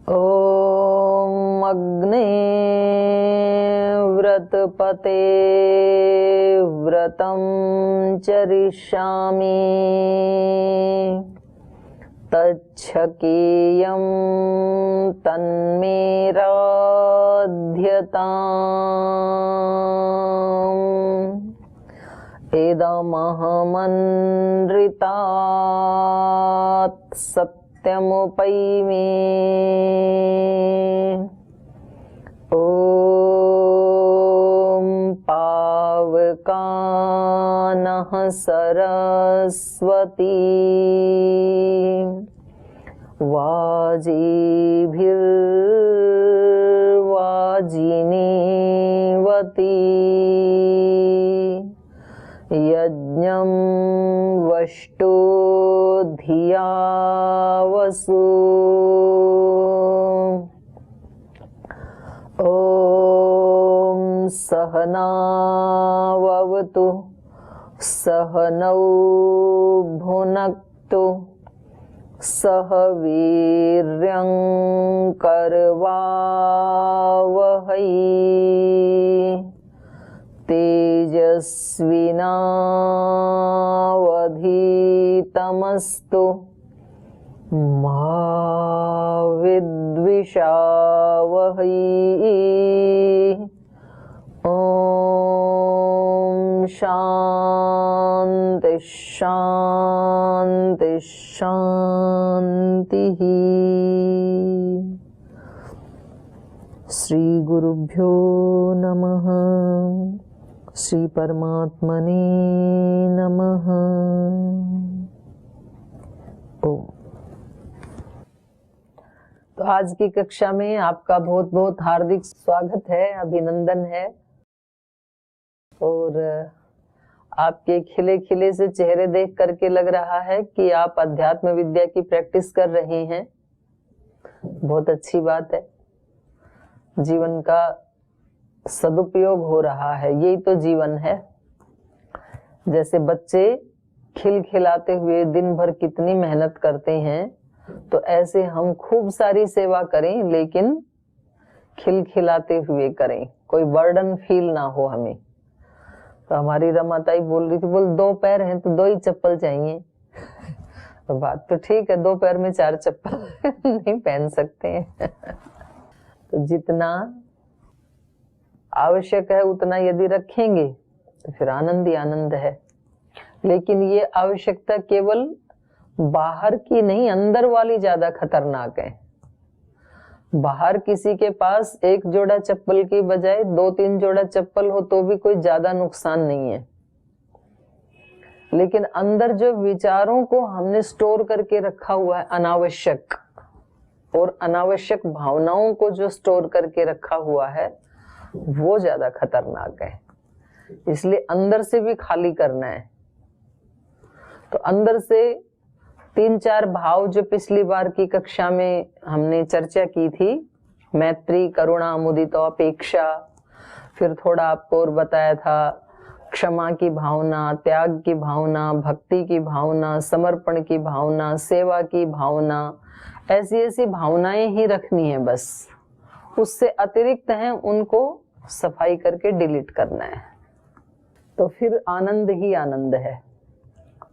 ॐ अग्ने व्रतपते व्रतं चरिष्यामि तच्छकीयं तन्मेराध्यताम् इदमहमन्रितात् सत्यमुपैमि। ॐ पावकानः सरस्वती वाजीभिर्वाजिनीवती यज्ञं वष्टो धिया वसु। ॐ सहनाववतु सहनौ भुनक्तु सह वीर्यं करवावहै तेजस्विनावधीतमस्तु मा विद्विषावहै। ॐ शान्ति शान्ति शान्तिः। श्री गुरुभ्यो नमः। श्री परमात्मने नमः। ओम। तो आज की कक्षा में आपका बहुत बहुत हार्दिक स्वागत है, अभिनंदन है। और आपके खिले खिले से चेहरे देख करके लग रहा है कि आप अध्यात्म विद्या की प्रैक्टिस कर रहे हैं। बहुत अच्छी बात है। जीवन का सदुपयोग हो रहा है, यही तो जीवन है। जैसे बच्चे खिलखिलाते हुए दिन भर कितनी मेहनत करते हैं, तो ऐसे हम खूब सारी सेवा करें, लेकिन खिलखिलाते हुए करें, कोई बर्डन फील ना हो हमें। तो हमारी रमाताई बोल रही थी, बोल 2 पैर हैं तो 2 ही चप्पल चाहिए। तो बात तो ठीक है, 2 पैर में 4 चप्पल नहीं पहन सकते हैं। तो जितना आवश्यक है उतना यदि रखेंगे तो फिर आनंद ही आनंद है। लेकिन ये आवश्यकता केवल बाहर की नहीं, अंदर वाली ज्यादा खतरनाक है। बाहर किसी के पास 1 जोड़ा चप्पल की बजाय 2-3 जोड़ा चप्पल हो तो भी कोई ज्यादा नुकसान नहीं है। लेकिन अंदर जो विचारों को हमने स्टोर करके रखा हुआ है, अनावश्यक और अनावश्यक भावनाओं को जो स्टोर करके रखा हुआ है, वो ज्यादा खतरनाक है। इसलिए अंदर से भी खाली करना है। तो अंदर से 3-4 भाव जो पिछली बार की कक्षा में हमने चर्चा की थी, मैत्री, करुणा, मुदिता, अपेक्षा, फिर थोड़ा आपको और बताया था क्षमा की भावना, त्याग की भावना, भक्ति की भावना, समर्पण की भावना, सेवा की भावना, ऐसी ऐसी भावनाएं ही रखनी है बस। उससे अतिरिक्त हैं उनको सफाई करके डिलीट करना है, तो फिर आनंद ही आनंद है।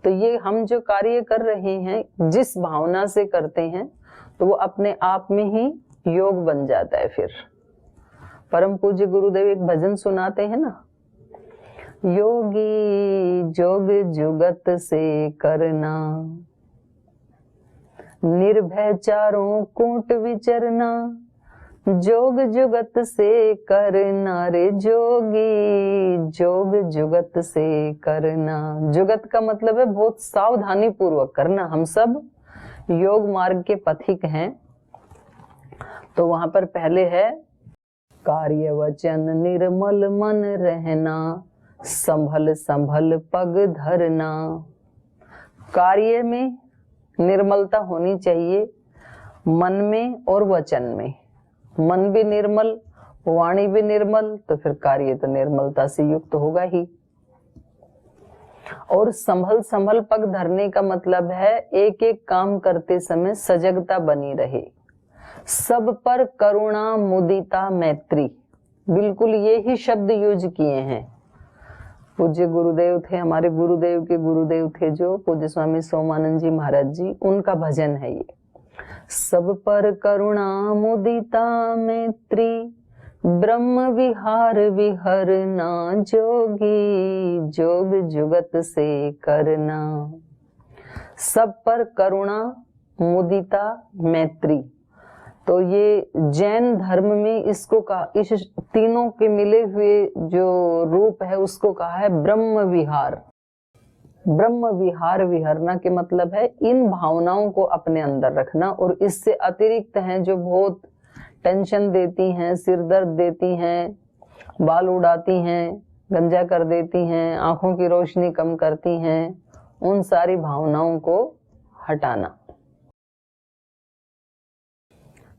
तो ये हम जो कार्य कर रहे हैं, जिस भावना से करते हैं, तो वो अपने आप में ही योग बन जाता है। फिर परम पूज्य गुरुदेव एक भजन सुनाते हैं ना, योगी जोग जुगत से करना, निर्भय चारों कूट विचरना, जोग जुगत से करना रे जोगी, जोग जुगत से करना। जुगत का मतलब है बहुत सावधानी पूर्वक करना। हम सब योग मार्ग के पथिक हैं। तो वहां पर पहले है कार्य वचन निर्मल मन रहना, संभल संभल पग धरना। कार्य में निर्मलता होनी चाहिए, मन में और वचन में। मन भी निर्मल, वाणी भी निर्मल, तो फिर कार्य तो निर्मलता से युक्त होगा ही। और संभल संभल पग धरने का मतलब है एक एक काम करते समय सजगता बनी रहे। सब पर करुणा मुदिता मैत्री, बिल्कुल ये ही शब्द यूज किए हैं। पूज्य गुरुदेव थे, हमारे गुरुदेव के गुरुदेव थे जो पूज्य स्वामी सोमानंद जी महाराज जी, उनका भजन है ये। सब पर करुणा मुदिता मैत्री, ब्रह्म विहार विहरना, जोगी जोग जुगत से करना। सब पर करुणा मुदिता मैत्री, तो ये जैन धर्म में इसको कहा, इस तीनों के मिले हुए जो रूप है उसको कहा है ब्रह्म विहार। ब्रह्म विहार विहरना के मतलब है इन भावनाओं को अपने अंदर रखना, और इससे अतिरिक्त हैं जो बहुत टेंशन देती हैं, सिर दर्द देती हैं, बाल उड़ाती हैं, गंजा कर देती हैं, आंखों की रोशनी कम करती हैं, उन सारी भावनाओं को हटाना।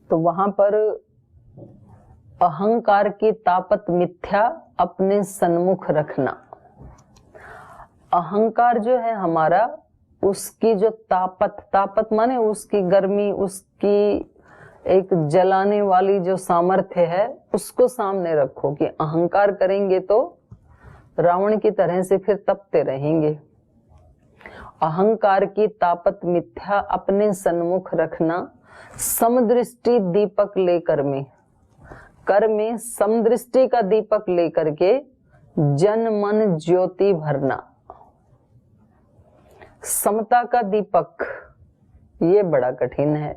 तो वहां पर अहंकार की तापत मिथ्या अपने सन्मुख रखना। अहंकार जो है हमारा, उसकी जो तापत माने उसकी गर्मी, उसकी एक जलाने वाली जो सामर्थ्य है, उसको सामने रखो कि अहंकार करेंगे तो रावण की तरह से फिर तपते रहेंगे। अहंकार की तापत मिथ्या अपने सन्मुख रखना, समदृष्टि दीपक लेकर में, कर में समदृष्टि का दीपक लेकर के जन मन ज्योति भरना। समता का दीपक ये बड़ा कठिन है,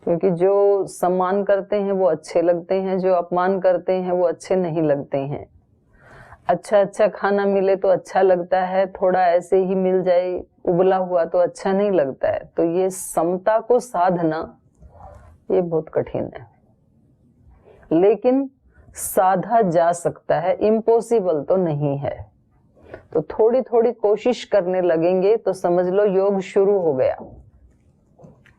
क्योंकि जो सम्मान करते हैं वो अच्छे लगते हैं, जो अपमान करते हैं वो अच्छे नहीं लगते हैं। अच्छा खाना मिले तो अच्छा लगता है, थोड़ा ऐसे ही मिल जाए उबला हुआ तो अच्छा नहीं लगता है। तो ये समता को साधना ये बहुत कठिन है, लेकिन साधा जा सकता है, इम्पॉसिबल तो नहीं है। तो थोड़ी थोड़ी कोशिश करने लगेंगे तो समझ लो योग शुरू हो गया।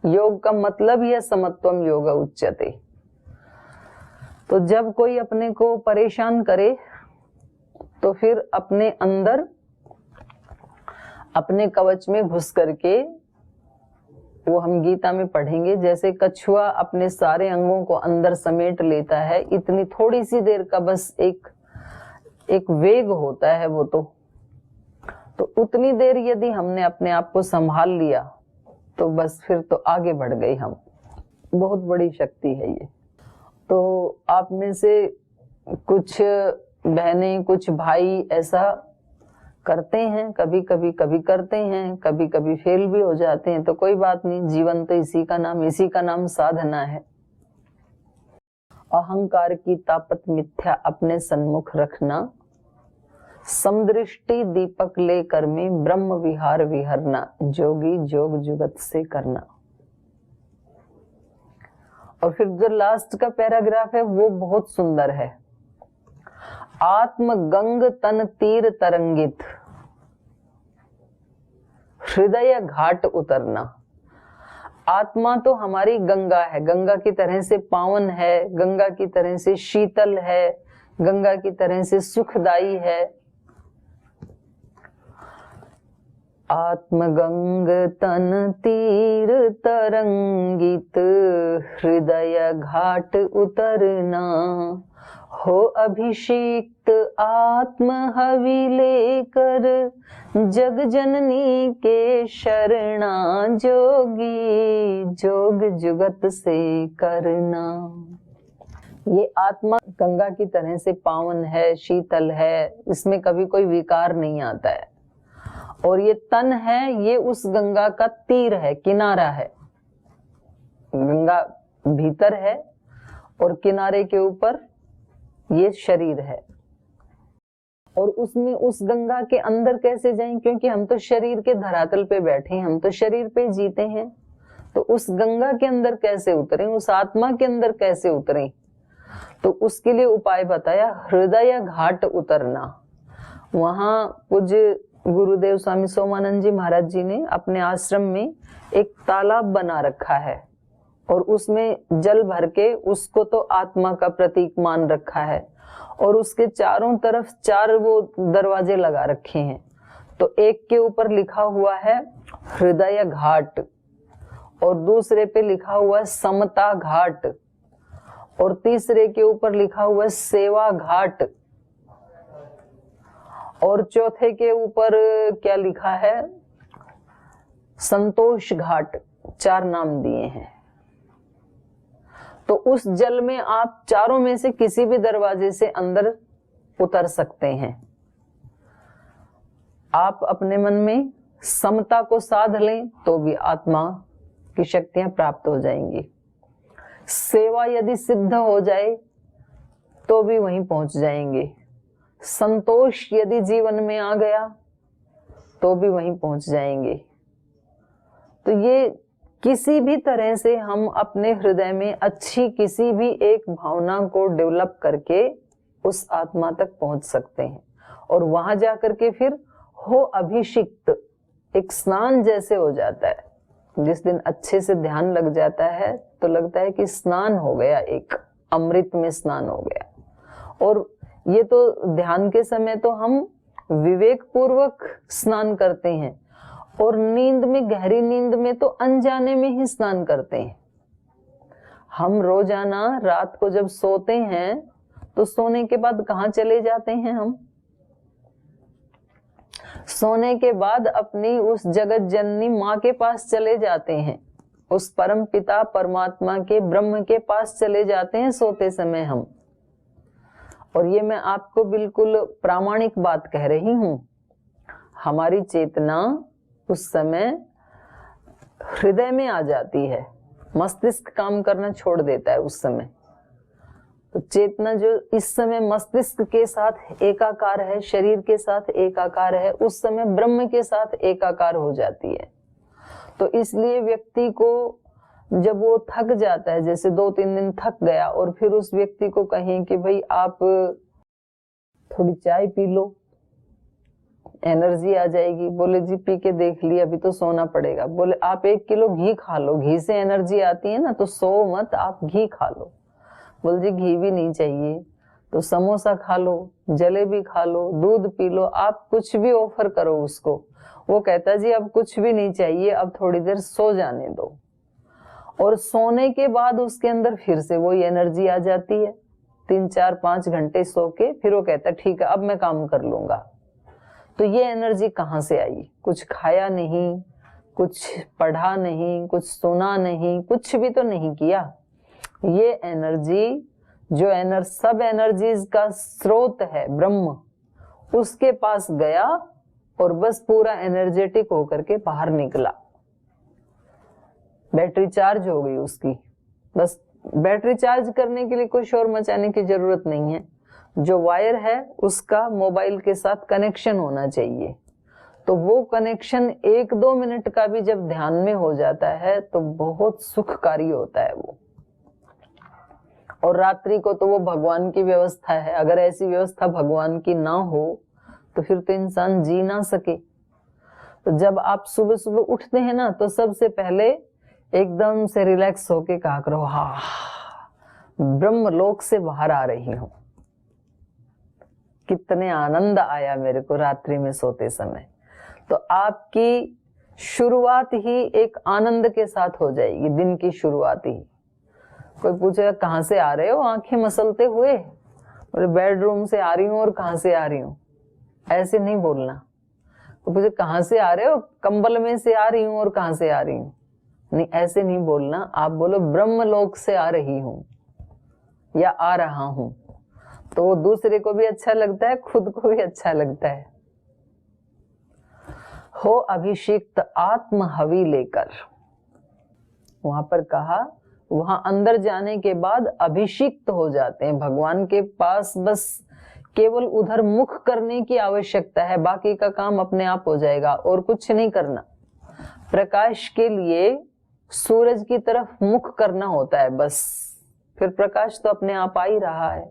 योग का मतलब ही है समत्वम योग उच्यते। तो जब कोई अपने को परेशान करे तो फिर अपने अंदर अपने कवच में घुस करके, वो हम गीता में पढ़ेंगे, जैसे कछुआ अपने सारे अंगों को अंदर समेट लेता है, इतनी थोड़ी सी देर का बस एक वेग होता है वो तो उतनी देर यदि हमने अपने आप को संभाल लिया तो बस फिर तो आगे बढ़ गए हम। बहुत बड़ी शक्ति है ये। तो आप में से कुछ बहनें, कुछ भाई ऐसा करते हैं, कभी कभी करते हैं, कभी कभी फेल भी हो जाते हैं, तो कोई बात नहीं, जीवन तो इसी का नाम साधना है। अहंकार की तापत मिथ्या अपने सन्मुख रखना, समदृष्टि दीपक लेकर में ब्रह्म विहार विहरना, जोगी जोग जुगत से करना। और फिर जो लास्ट का पैराग्राफ है वो बहुत सुंदर है। आत्म गंग तन तीर तरंगित, हृदय घाट उतरना। आत्मा तो हमारी गंगा है, गंगा की तरह से पावन है, गंगा की तरह से शीतल है, गंगा की तरह से सुखदाई है। आत्मगंग तन तीर तरंगित, हृदय घाट उतरना, हो अभिषिक्त आत्म हवि लेकर, जग जननी के शरणा, जोगी जोग जुगत से करना। ये आत्मा गंगा की तरह से पावन है, शीतल है, इसमें कभी कोई विकार नहीं आता है। और ये तन है, ये उस गंगा का तीर है, किनारा है। गंगा भीतर है और किनारे के ऊपर ये शरीर है। और उसमें उस गंगा के अंदर कैसे जाएं, क्योंकि हम तो शरीर के धरातल पे बैठे हैं, हम तो शरीर पे जीते हैं। तो उस गंगा के अंदर कैसे उतरें, उस आत्मा के अंदर कैसे उतरें? तो उसके लिए उपाय बताया, हृदय घाट उतरना। वहां पूज्य गुरुदेव स्वामी सोमानंद जी महाराज जी ने अपने आश्रम में एक तालाब बना रखा है और उसमें जल भर के उसको तो आत्मा का प्रतीक मान रखा है, और उसके चारों तरफ 4 वो दरवाजे लगा रखे हैं। तो एक के ऊपर लिखा हुआ है हृदय घाट और दूसरे पे लिखा हुआ है समता घाट, और तीसरे के ऊपर लिखा हुआ है सेवा घाट, और चौथे के ऊपर क्या लिखा है, संतोष घाट। 4 नाम दिए हैं। तो उस जल में आप चारों में से किसी भी दरवाजे से अंदर उतर सकते हैं। आप अपने मन में समता को साध लें तो भी आत्मा की शक्तियां प्राप्त हो जाएंगी। सेवा यदि सिद्ध हो जाए तो भी वहीं पहुंच जाएंगे। संतोष यदि जीवन में आ गया तो भी वहीं पहुंच जाएंगे। तो ये किसी भी तरह से हम अपने हृदय में अच्छी किसी भी एक भावना को डेवलप करके उस आत्मा तक पहुंच सकते हैं, और वहां जाकर के फिर हो अभिषिक्त, एक स्नान जैसे हो जाता है। जिस दिन अच्छे से ध्यान लग जाता है तो लगता है कि स्नान हो गया, एक अमृत में स्नान हो गया। और ये तो ध्यान के समय तो हम विवेक पूर्वक स्नान करते हैं, और नींद में, गहरी नींद में तो अनजाने में ही स्नान करते हैं। हम रोजाना रात को जब सोते हैं तो सोने के बाद कहाँ चले जाते हैं हम? सोने के बाद अपनी उस जगत जननी माँ के पास चले जाते हैं, उस परम पिता परमात्मा के ब्रह्म के पास चले जाते हैं सोते समय हम। और ये मैं आपको बिल्कुल प्रामाणिक बात कह रही हूं। हमारी चेतना उस समय हृदय में आ जाती है, मस्तिष्क काम करना छोड़ देता है उस समय। तो चेतना जो इस समय मस्तिष्क के साथ एकाकार है, शरीर के साथ एकाकार है, उस समय ब्रह्म के साथ एकाकार हो जाती है। तो इसलिए व्यक्ति को जब वो थक जाता है, जैसे 2-3 दिन थक गया, और फिर उस व्यक्ति को कहें कि भाई आप थोड़ी चाय पी लो, एनर्जी आ जाएगी। बोले जी पी के देख लिया, अभी तो सोना पड़ेगा। बोले आप 1 किलो घी खा लो, घी से एनर्जी आती है ना, तो सो मत, आप घी खा लो। बोले जी घी भी नहीं चाहिए तो समोसा खा लो, जलेबी खा लो, दूध पी लो, आप कुछ भी ऑफर करो उसको। वो कहता जी अब कुछ भी नहीं चाहिए, अब थोड़ी देर सो जाने दो। और सोने के बाद उसके अंदर फिर से वही एनर्जी आ जाती है। 3-4-5 घंटे सो के फिर वो कहता ठीक है अब मैं काम कर लूंगा। तो ये एनर्जी कहाँ से आई? कुछ खाया नहीं, कुछ पढ़ा नहीं, कुछ सुना नहीं, कुछ भी तो नहीं किया। ये एनर्जी जो सब एनर्जीज का स्रोत है ब्रह्म, उसके पास गया और बस पूरा एनर्जेटिक होकर के बाहर निकला। बैटरी चार्ज हो गई उसकी। बस बैटरी चार्ज करने के लिए कोई शोर मचाने की जरूरत नहीं है। जो वायर है उसका मोबाइल के साथ कनेक्शन होना चाहिए। तो वो कनेक्शन 1-2 मिनट का भी जब ध्यान में हो जाता है तो बहुत सुखकारी होता है वो। और रात्रि को तो वो भगवान की व्यवस्था है। अगर ऐसी व्यवस्था भगवान की ना हो तो फिर तो इंसान जी ना सके। तो जब आप सुबह सुबह उठते हैं ना, तो सबसे पहले एकदम से रिलैक्स होके कहा करो, हाँ ब्रह्मलोक से बाहर आ रही हूं। कितने आनंद आया मेरे को रात्रि में सोते समय। तो आपकी शुरुआत ही एक आनंद के साथ हो जाएगी, दिन की शुरुआत ही। कोई पूछेगा कहाँ से आ रहे हो आंखें मसलते हुए? बोले बेडरूम से आ रही हूँ। और कहाँ से आ रही हूँ? ऐसे नहीं बोलना। तो पूछे कहाँ से आ रहे हो? कंबल में से आ रही हूँ। और कहाँ से आ रही हूँ? नहीं, ऐसे नहीं बोलना। आप बोलो ब्रह्मलोक से आ रही हूँ या आ रहा हूँ। तो वो दूसरे को भी अच्छा लगता है, खुद को भी अच्छा लगता है। हो अभिषिक्त आत्म हवि लेकर, वहां पर कहा, वहां अंदर जाने के बाद अभिषिक्त हो जाते हैं भगवान के पास। बस केवल उधर मुख करने की आवश्यकता है, बाकी का काम अपने आप हो जाएगा और कुछ नहीं करना। प्रकाश के लिए सूरज की तरफ मुख करना होता है बस, फिर प्रकाश तो अपने आप आ ही रहा है।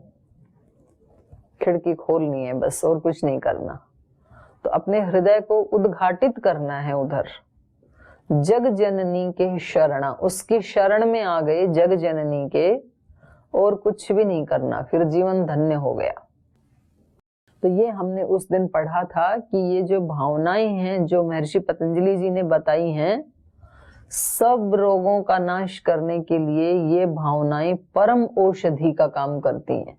खिड़की खोलनी है बस, और कुछ नहीं करना। तो अपने हृदय को उद्घाटित करना है उधर। जग जननी के शरणा, उसकी शरण में आ गए जग जननी के, और कुछ भी नहीं करना, फिर जीवन धन्य हो गया। तो ये हमने उस दिन पढ़ा था कि ये जो भावनाएं हैं जो महर्षि पतंजलि जी ने बताई हैं, सब रोगों का नाश करने के लिए ये भावनाएं परम औषधि का काम करती हैं।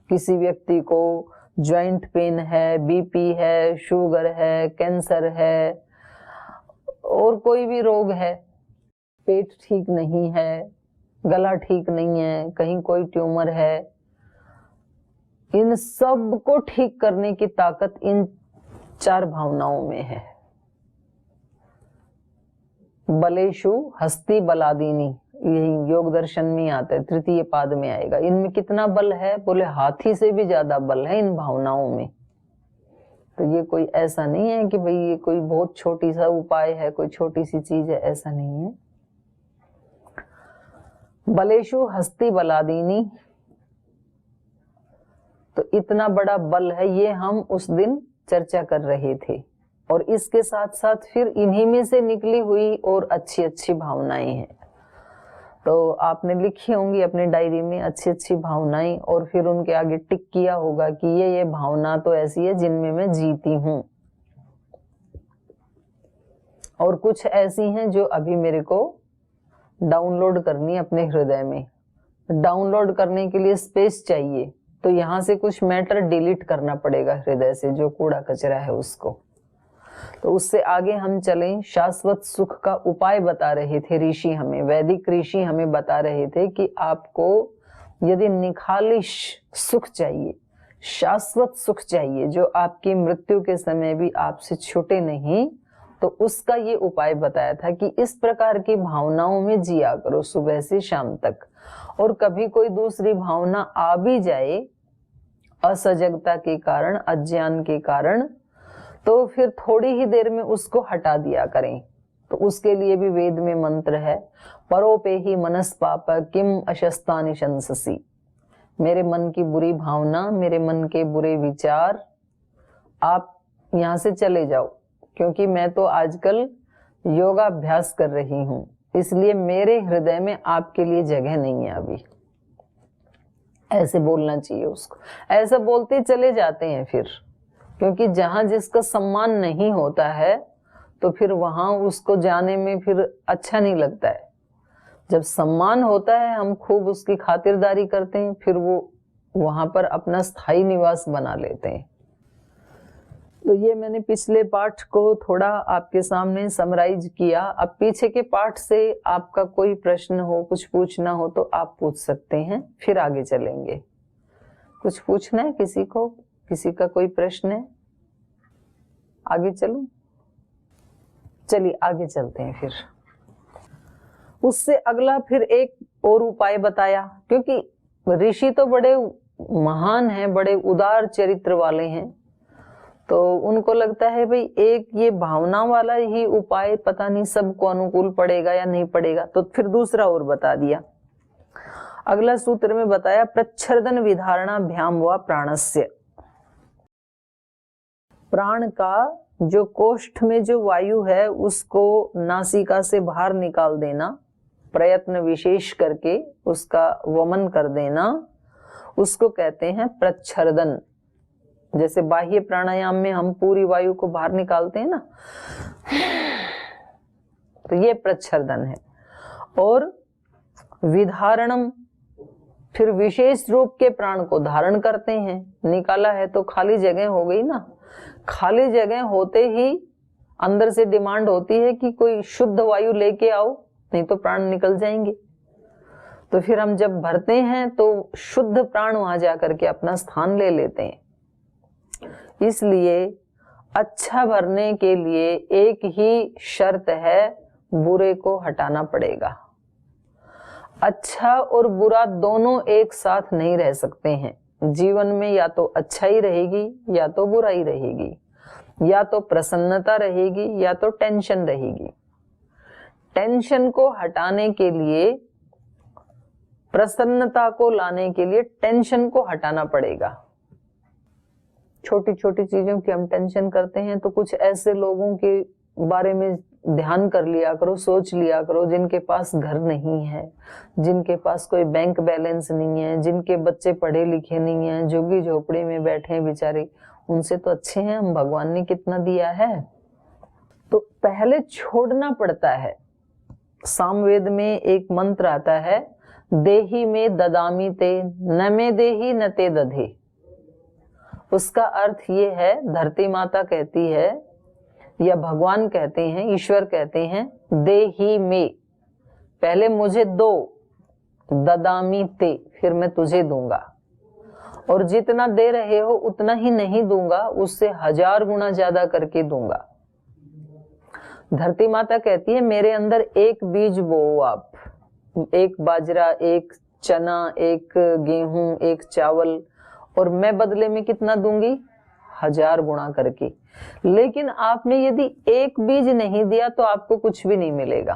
किसी व्यक्ति को जॉइंट पेन है, बीपी है, शुगर है, कैंसर है और कोई भी रोग है, पेट ठीक नहीं है, गला ठीक नहीं है, कहीं कोई ट्यूमर है, इन सब को ठीक करने की ताकत इन 4 भावनाओं में है। बलेशु हस्ती बलादीनी, यही योग दर्शन में आता है, 3य पाद में आएगा। इनमें कितना बल है? बोले हाथी से भी ज्यादा बल है इन भावनाओं में। तो ये कोई ऐसा नहीं है कि भाई ये कोई बहुत छोटी सा उपाय है, कोई छोटी सी चीज है, ऐसा नहीं है। बलेशु हस्ती बलादीनी, तो इतना बड़ा बल है, ये हम उस दिन चर्चा कर रहे थे। और इसके साथ साथ फिर इन्हीं में से निकली हुई और अच्छी अच्छी भावनाएं हैं। तो आपने लिखी होंगी अपनी डायरी में अच्छी अच्छी भावनाएं, और फिर उनके आगे टिक किया होगा कि ये भावना तो ऐसी है जिनमें मैं जीती हूं, और कुछ ऐसी हैं जो अभी मेरे को डाउनलोड करनी है अपने हृदय में। डाउनलोड करने के लिए स्पेस चाहिए, तो यहाँ से कुछ मैटर डिलीट करना पड़ेगा हृदय से, जो कूड़ा कचरा है उसको। तो उससे आगे हम चलें। शाश्वत सुख का उपाय बता रहे थे ऋषि हमें, वैदिक ऋषि हमें बता रहे थे कि आपको यदि निखालिश सुख चाहिए, शाश्वत सुख चाहिए, जो आपकी मृत्यु के समय भी आपसे छूटे नहीं, तो उसका ये उपाय बताया था कि इस प्रकार की भावनाओं में जिया करो सुबह से शाम तक। और कभी कोई दूसरी भावना आ भी जाए असजगता के कारण, अज्ञान के कारण, तो फिर थोड़ी ही देर में उसको हटा दिया करें। तो उसके लिए भी वेद में मंत्र है, परोपे ही मनस पाप किम अशस्तानि शंससी। मेरे मन की बुरी भावना, मेरे मन के बुरे विचार, आप यहाँ से चले जाओ, क्योंकि मैं तो आजकल योगाभ्यास कर रही हूँ, इसलिए मेरे हृदय में आपके लिए जगह नहीं है अभी। ऐसे बोलना चाहिए उसको। ऐसा बोलते चले जाते हैं फिर, क्योंकि जहां जिसका सम्मान नहीं होता है तो फिर वहां उसको जाने में फिर अच्छा नहीं लगता है। जब सम्मान होता है, हम खूब उसकी खातिरदारी करते हैं, फिर वो वहां पर अपना स्थायी निवास बना लेते हैं। तो ये मैंने पिछले पाठ को थोड़ा आपके सामने समराइज किया। अब पीछे के पाठ से आपका कोई प्रश्न हो, कुछ पूछना हो तो आप पूछ सकते हैं, फिर आगे चलेंगे। कुछ पूछना है किसी को? किसी का कोई प्रश्न है? आगे चलूं? चलिए आगे चलते हैं फिर। उससे अगला फिर एक और उपाय बताया, क्योंकि ऋषि तो बड़े महान हैं, बड़े उदार चरित्र वाले हैं, तो उनको लगता है भाई एक ये भावना वाला ही उपाय पता नहीं सबको अनुकूल पड़ेगा या नहीं पड़ेगा, तो फिर दूसरा और बता दिया। अगला सूत्र में बताया, प्रच्छर्दन विधारणाभ्याम व प्राणस्य। प्राण का जो कोष्ठ में जो वायु है उसको नासिका से बाहर निकाल देना, प्रयत्न विशेष करके उसका वमन कर देना, उसको कहते हैं प्रच्छर्दन। जैसे बाह्य प्राणायाम में हम पूरी वायु को बाहर निकालते हैं ना, तो ये प्रच्छर्दन है। और विधारणम, फिर विशेष रूप के प्राण को धारण करते हैं। निकाला है तो खाली जगह हो गई ना, खाली जगह होते ही अंदर से डिमांड होती है कि कोई शुद्ध वायु लेके आओ, नहीं तो प्राण निकल जाएंगे। तो फिर हम जब भरते हैं तो शुद्ध प्राण वहां जाकर के अपना स्थान ले लेते हैं। इसलिए अच्छा भरने के लिए एक ही शर्त है, बुरे को हटाना पड़ेगा। अच्छा और बुरा दोनों एक साथ नहीं रह सकते हैं जीवन में। या तो अच्छाई रहेगी या तो बुराई रहेगी, या तो प्रसन्नता रहेगी या तो टेंशन रहेगी। टेंशन को हटाने के लिए, प्रसन्नता को लाने के लिए टेंशन को हटाना पड़ेगा। छोटी छोटी चीजों की हम टेंशन करते हैं, तो कुछ ऐसे लोगों के बारे में ध्यान कर लिया करो, सोच लिया करो, जिनके पास घर नहीं है, जिनके पास कोई बैंक बैलेंस नहीं है, जिनके बच्चे पढ़े लिखे नहीं है, झुग्गी झोपड़ी में बैठे हैं बेचारे, उनसे तो अच्छे हैं हम, भगवान ने कितना दिया है। तो पहले छोड़ना पड़ता है, सामवेद में एक मंत्र आता है, देही में ददामी ते न में देही न ते दधे। उसका अर्थ ये है, धरती माता कहती है या भगवान कहते हैं, ईश्वर कहते हैं, देही में, पहले मुझे दो, ददामी ते, फिर मैं तुझे दूंगा, और जितना दे रहे हो उतना ही नहीं दूंगा, उससे 1000 गुना ज्यादा करके दूंगा। धरती माता कहती है मेरे अंदर एक बीज बोओ आप, एक बाजरा, एक चना, एक गेहूं, एक चावल, और मैं बदले में कितना दूंगी? 1000 गुना करके। लेकिन आपने यदि एक बीज नहीं दिया तो आपको कुछ भी नहीं मिलेगा।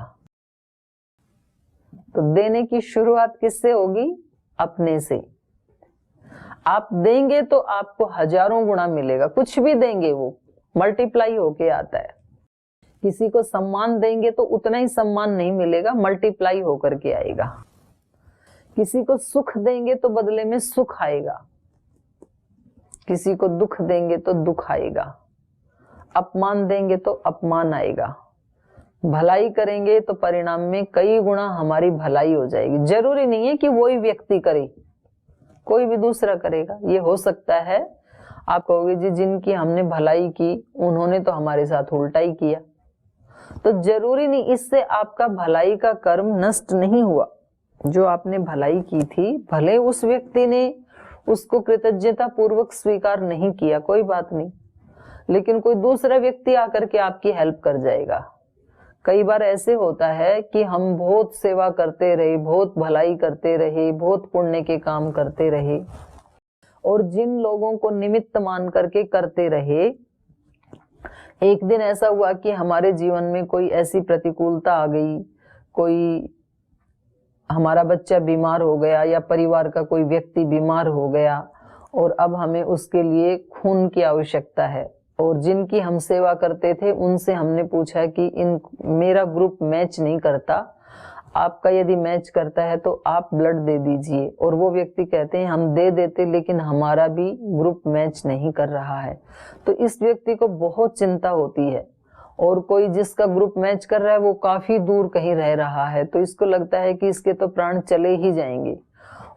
तो देने की शुरुआत किससे होगी? अपने से। आप देंगे तो आपको 1000 गुना मिलेगा। कुछ भी देंगे वो मल्टीप्लाई होके आता है। किसी को सम्मान देंगे तो उतना ही सम्मान नहीं मिलेगा, मल्टीप्लाई होकर के आएगा। किसी को सुख देंगे तो बदले में सुख आएगा, किसी को दुख देंगे तो दुख आएगा, अपमान देंगे तो अपमान आएगा, भलाई करेंगे तो परिणाम में कई गुना हमारी भलाई हो जाएगी। जरूरी नहीं है कि वही व्यक्ति करे, कोई भी दूसरा करेगा। ये हो सकता है आप कहोगे जी जिनकी हमने भलाई की उन्होंने तो हमारे साथ उल्टा ही किया, तो जरूरी नहीं, इससे आपका भलाई का कर्म नष्ट नहीं हुआ। जो आपने भलाई की थी, भले उस व्यक्ति ने उसको कृतज्ञता पूर्वक स्वीकार नहीं किया, कोई बात नहीं, लेकिन कोई दूसरा व्यक्ति आकर के आपकी हेल्प कर जाएगा। कई बार ऐसे होता है कि हम बहुत सेवा करते रहे, बहुत भलाई करते रहे, बहुत पुण्य के काम करते रहे, और जिन लोगों को निमित्त मान करके करते रहे, एक दिन ऐसा हुआ कि हमारे जीवन में कोई ऐसी प्रतिकूलता आ गई, कोई हमारा बच्चा बीमार हो गया या परिवार का कोई व्यक्ति बीमार हो गया, और अब हमें उसके लिए खून की आवश्यकता है, और जिनकी हम सेवा करते थे उनसे हमने पूछा कि मेरा ग्रुप मैच नहीं करता, आपका यदि मैच करता है तो आप ब्लड दे दीजिए। और वो व्यक्ति कहते हैं हम दे देते लेकिन हमारा भी ग्रुप मैच नहीं कर रहा है। तो इस व्यक्ति को बहुत चिंता होती है, और कोई जिसका ग्रुप मैच कर रहा है वो काफी दूर कहीं रह रहा है, तो इसको लगता है कि इसके तो प्राण चले ही जाएंगे।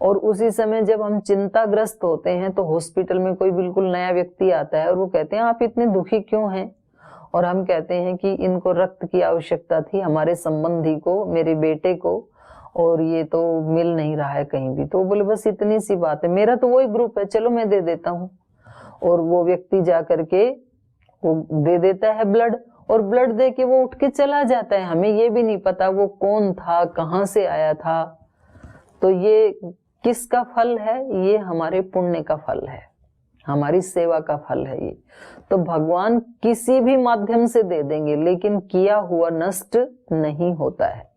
और उसी समय जब हम चिंताग्रस्त होते हैं तो हॉस्पिटल में कोई बिल्कुल नया व्यक्ति आता है और वो कहते हैं आप इतने दुखी क्यों हैं? और हम कहते हैं कि इनको रक्त की आवश्यकता थी, हमारे संबंधी को, मेरे बेटे को, और ये तो मिल नहीं रहा है कहीं भी। तो बोले बस इतनी सी बात है, मेरा तो वही ग्रुप है, चलो मैं दे देता हूँ। और वो व्यक्ति जा करके वो दे देता है ब्लड, और ब्लड दे के वो उठ के चला जाता है। हमें ये भी नहीं पता वो कौन था, कहाँ से आया था। तो ये किसका फल है? ये हमारे पुण्य का फल है, हमारी सेवा का फल है ये। तो भगवान किसी भी माध्यम से दे देंगे, लेकिन किया हुआ नष्ट नहीं होता है।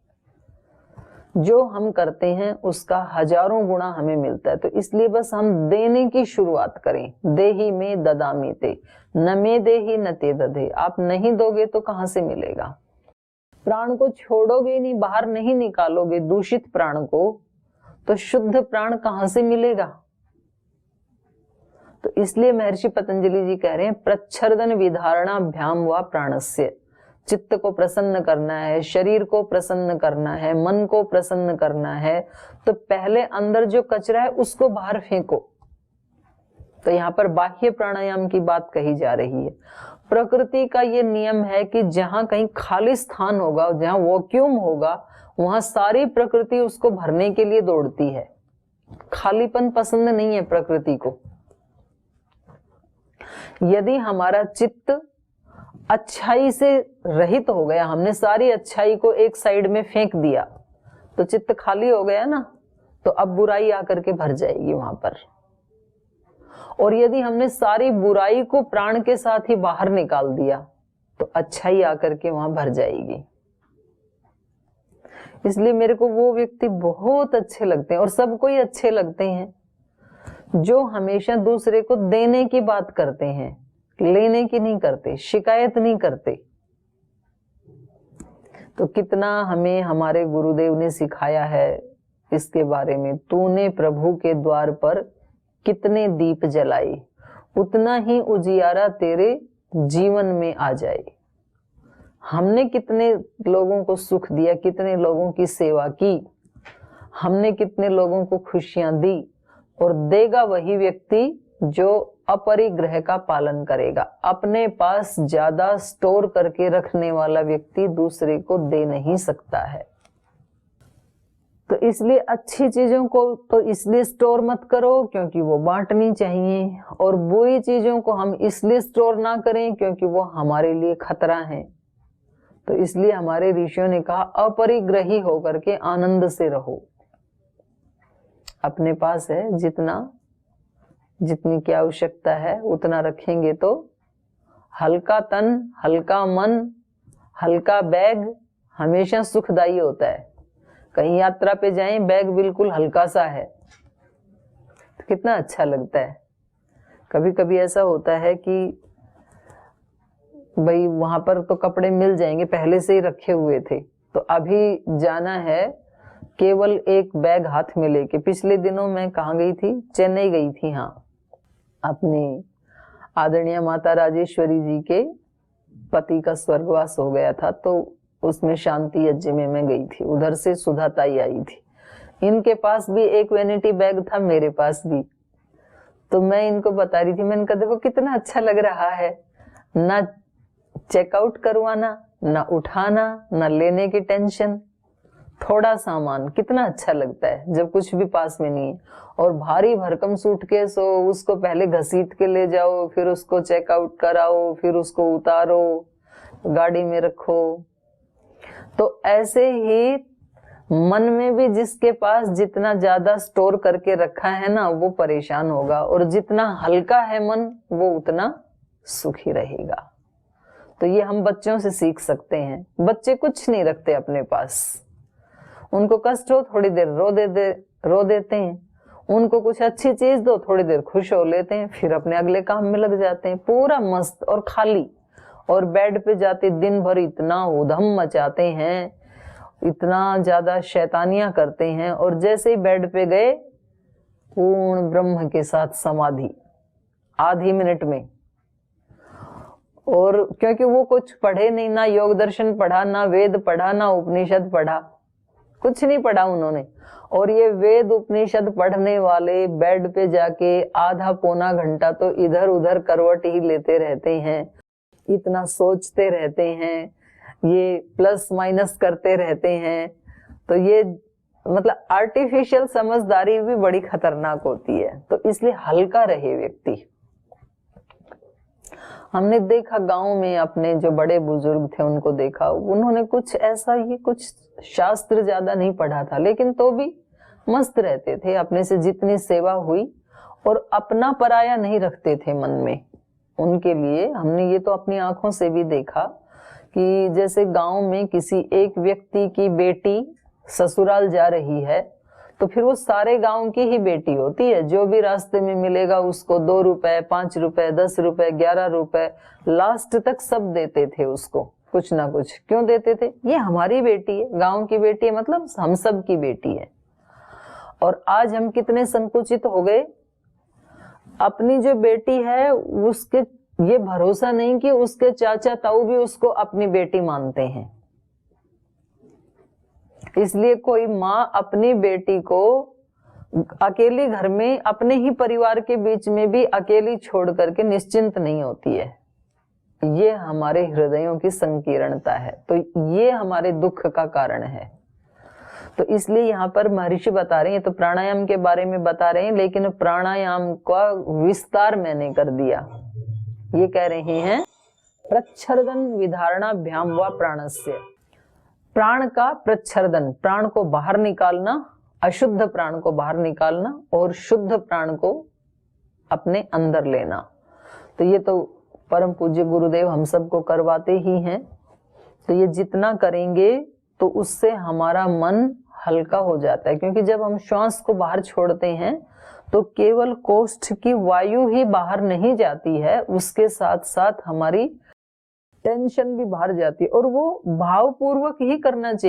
जो हम करते हैं उसका 1000 गुना हमें मिलता है। तो इसलिए बस हम देने की शुरुआत करें। देही में ददामी ते न में देही न ते दधे। आप नहीं दोगे तो कहां से मिलेगा? प्राण को छोड़ोगे नहीं, बाहर नहीं निकालोगे दूषित प्राण को, तो शुद्ध प्राण कहां से मिलेगा? तो इसलिए महर्षि पतंजलि जी कह रहे हैं प्रच्छर्दन विधारणाभ्याम व प्राणस्य। चित्त को प्रसन्न करना है, शरीर को प्रसन्न करना है, मन को प्रसन्न करना है, तो पहले अंदर जो कचरा है उसको बाहर फेंको। तो यहाँ पर बाह्य प्राणायाम की बात कही जा रही है। प्रकृति का ये नियम है कि जहां कहीं खाली स्थान होगा, जहां वैक्यूम होगा, वहां सारी प्रकृति उसको भरने के लिए दौड़ती है। खालीपन पसंद नहीं है प्रकृति को। यदि हमारा चित्त अच्छाई से रहित हो गया, हमने सारी अच्छाई को एक साइड में फेंक दिया, तो चित्त खाली हो गया ना, तो अब बुराई आकर के भर जाएगी वहां पर। और यदि हमने सारी बुराई को प्राण के साथ ही बाहर निकाल दिया, तो अच्छाई आकर के वहां भर जाएगी। इसलिए मेरे को वो व्यक्ति बहुत अच्छे लगते हैं, और सबको ही अच्छे लगते हैं, जो हमेशा दूसरे को देने की बात करते हैं, लेने की नहीं करते, शिकायत नहीं करते। तो कितना हमें हमारे गुरुदेव ने सिखाया है इसके बारे में। तूने प्रभु के द्वार पर कितने दीप जलाए, उतना ही उजियारा तेरे जीवन में आ जाए। हमने कितने लोगों को सुख दिया, कितने लोगों की सेवा की, हमने कितने लोगों को खुशियां दी, और देगा वही व्यक्ति जो अपरिग्रह का पालन करेगा। अपने पास ज्यादा स्टोर करके रखने वाला व्यक्ति दूसरे को दे नहीं सकता है। तो इसलिए अच्छी चीजों को तो इसलिए स्टोर मत करो क्योंकि वो बांटनी चाहिए, और बुरी चीजों को हम इसलिए स्टोर ना करें क्योंकि वो हमारे लिए खतरा है। तो इसलिए हमारे ऋषियों ने कहा अपरिग्रही होकर के आनंद से रहो। अपने पास है जितनी की आवश्यकता है उतना रखेंगे तो हल्का तन, हल्का मन, हल्का बैग हमेशा सुखदायी होता है। कहीं यात्रा पे जाएं, बैग बिल्कुल हल्का सा है तो कितना अच्छा लगता है। कभी कभी ऐसा होता है कि भाई वहां पर तो कपड़े मिल जाएंगे, पहले से ही रखे हुए थे, तो अभी जाना है, केवल एक बैग हाथ में लेके। पिछले दिनों मैं कहाँ गई थी, चेन्नई गई थी। हाँ, अपनी आदरणीय माता राजेश्वरी जी के पति का स्वर्गवास हो गया था, तो उसमें शांति यज्ञ में मैं गई थी। उधर से सुधा ताई आई थी, इनके पास भी एक वैनिटी बैग था, मेरे पास भी। तो मैं इनको बता रही थी, मैंने कहा देखो कितना अच्छा लग रहा है, ना चेकआउट करवाना, ना उठाना, ना लेने की टेंशन, थोड़ा सामान, कितना अच्छा लगता है जब कुछ भी पास में नहीं है। और भारी भरकम सूटकेस हो, उसको पहले घसीट के ले जाओ, फिर उसको चेकआउट कराओ, फिर उसको उतारो, गाड़ी में रखो। तो ऐसे ही मन में भी जिसके पास जितना ज्यादा स्टोर करके रखा है ना, वो परेशान होगा, और जितना हल्का है मन वो उतना सुखी रहेगा। तो ये हम बच्चों से सीख सकते हैं। बच्चे कुछ नहीं रखते अपने पास, उनको कष्ट हो थोड़ी देर रो देते हैं, उनको कुछ अच्छी चीज दो थोड़ी देर खुश हो लेते हैं, फिर अपने अगले काम में लग जाते हैं, पूरा मस्त और खाली। और बेड पे जाते दिन भर इतना उधम मचाते हैं, इतना ज्यादा शैतानियां करते हैं, और जैसे ही बेड पे गए पूर्ण ब्रह्म के साथ समाधि आधी मिनट में। और क्योंकि वो कुछ पढ़े नहीं, ना योग दर्शन पढ़ा, ना वेद पढ़ा, ना उपनिषद पढ़ा, कुछ नहीं पढ़ा उन्होंने। और ये वेद उपनिषद पढ़ने वाले बेड पे जाके आधा पौना घंटा तो इधर उधर करवट ही लेते रहते हैं, इतना सोचते रहते हैं, ये प्लस माइनस करते रहते हैं। तो ये मतलब आर्टिफिशियल समझदारी भी बड़ी खतरनाक होती है। तो इसलिए हल्का रहे व्यक्ति। हमने देखा गांव में अपने जो बड़े बुजुर्ग थे उनको देखा, उन्होंने कुछ ऐसा ही, कुछ शास्त्र ज्यादा नहीं पढ़ा था, लेकिन तो भी मस्त रहते थे। अपने से जितनी सेवा हुई, और अपना पराया नहीं रखते थे मन में। उनके लिए हमने ये तो अपनी आंखों से भी देखा कि जैसे गांव में किसी एक व्यक्ति की बेटी ससुराल जा रही है, तो फिर वो सारे गांव की ही बेटी होती है। जो भी रास्ते में मिलेगा उसको 2 रुपए, 5 रुपए, 10 रुपए, 11 रुपए, लास्ट तक सब देते थे उसको, कुछ ना कुछ। क्यों देते थे? ये हमारी बेटी है, गांव की बेटी है, मतलब हम सब की बेटी है। और आज हम कितने संकुचित हो गए, अपनी जो बेटी है उसके ये भरोसा नहीं कि उसके चाचा ताऊ भी उसको अपनी बेटी मानते हैं। इसलिए कोई माँ अपनी बेटी को अकेली घर में, अपने ही परिवार के बीच में भी अकेली छोड़ करके निश्चिंत नहीं होती है। ये हमारे हृदयों की संकीर्णता है, तो ये हमारे दुख का कारण है। तो इसलिए यहाँ पर महर्षि बता रहे हैं, तो प्राणायाम के बारे में बता रहे हैं, लेकिन प्राणायाम का विस्तार मैंने कर दिया। ये कह रहे हैं प्रच्छर्दन विधारणाभ्याम व प्राणस्य, प्राण का प्रच्छर्दन, प्राण को बाहर निकालना, अशुद्ध प्राण को बाहर निकालना, और शुद्ध प्राण को अपने अंदर लेना। तो ये तो परम पूज्य गुरुदेव हम सबको करवाते ही हैं। तो ये जितना करेंगे तो उससे हमारा मन हल्का हो जाता है, क्योंकि जब हम श्वास को बाहर छोड़ते हैं तो केवल कोष्ठ की वायु ही बाहर नहीं जाती है, उसके साथ साथ हमारी टेंशन भी बाहर जाती है। और वो भावपूर्वक ही करना चाहिए।